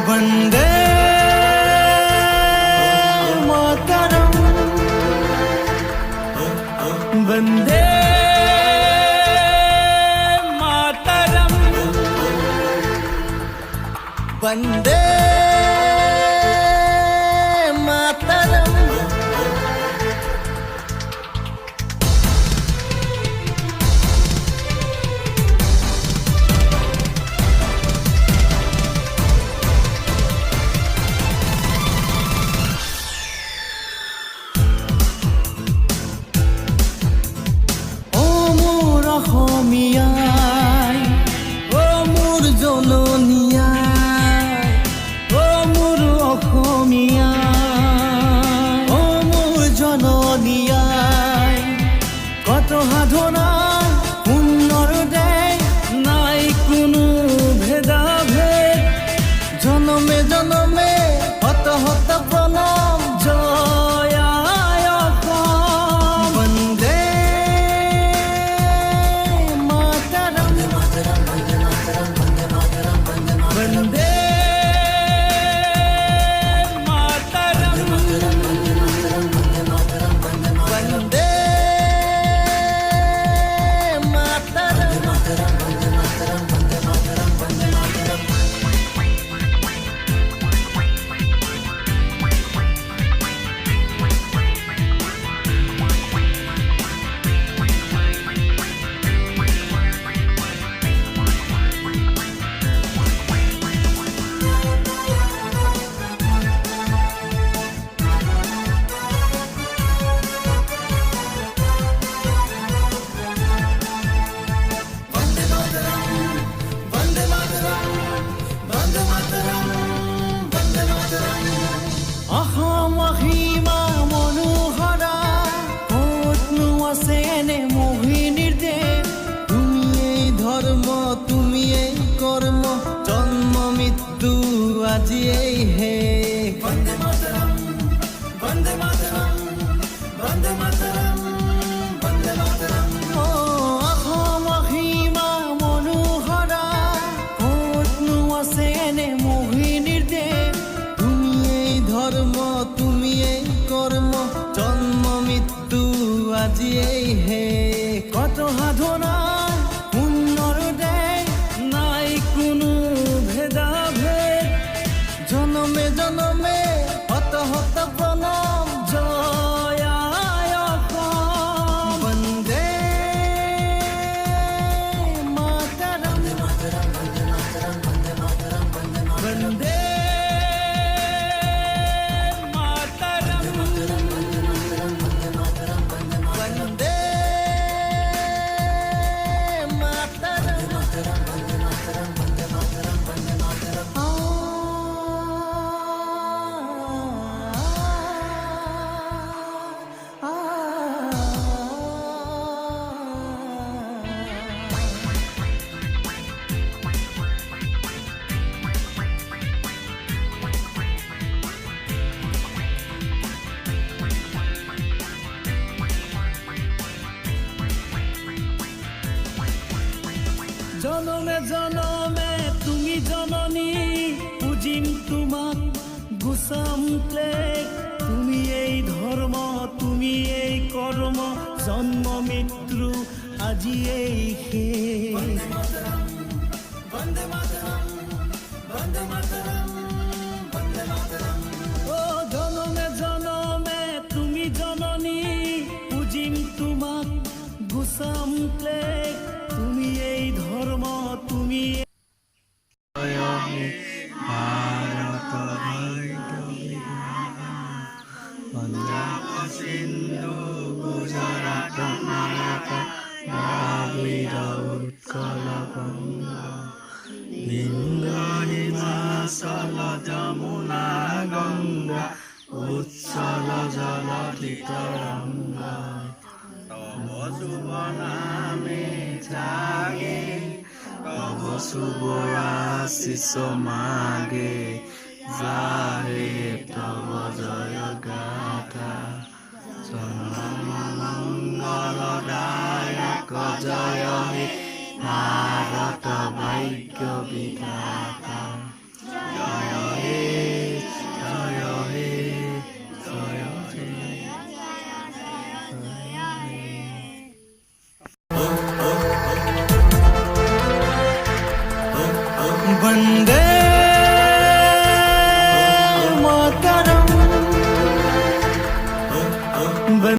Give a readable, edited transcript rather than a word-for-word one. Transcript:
वंदे मातरम वंदे मातरम वंदे मातरम অসমীয়াই ও মোৰ জননীয়াই ও মোৰ অসমীয়াই ও মোৰ জননীয়াই কত সাধনা সুন্দৰ দেশ নাই কোনো ভেদাভেদ জনমে জনমে হত হত প্ৰণাম জয় আই অসম বন্দে वंदे मातरम वंदे অসম অসীমা মনোহৰা ক'তনো আছে এনে মোহিনীৰ দেশ তুমিয়েই ধৰ্ম তুমিয়েই কৰ্ম জন্ম মৃত্যু আজিয়েই শেষ বন্দে মাতৰম বন্দে মাতৰম বন্দে মাতৰম বন্দে মাতৰম অসম অসীমা মনোহৰা ক'তনো আছে এনে মোহিনীৰ দেশ ধর্ম তুমিয়েই কর্ম জন্ম মৃত্যু আজিয়েই শেষ কত সাধনা সুন্দৰ দেশ নাই কোনো ভেদাভেদ জনমে জনমে হত হত প্ৰণাম জয় আই অসম বন্দে মাতৰম বন্দে জনমে জনমে তুমি জননী পূজিম তোমাক গুচাম ক্লেশ তুমি এই ধৰ্ম তুমি এই কৰ্ম জন্ম মৃত্যু আজি এই শেষ বন্দে মাতৰম বন্দে মাতৰম বন্দে মাতৰম ও জনমে জনমে তুমি জননী পূজিম তোমাক গুচাম ক্লেশ তুমি এই ধৰ্ম তুমি ভাৰত সিন্ধু গুজৰাট উৎকল গংগা হিমাচল যমুনা গংগা উচ্ছল জলধি তৰংগা তব শুভ নামে জাগে তব শুভ আশিষ মাগে যাহে তব জয় গাথা জনমঙ্গলদায়ক জয় হে ভারত ভাগ্য বিধাতা জয় হে জয় হে জয় হে वंदे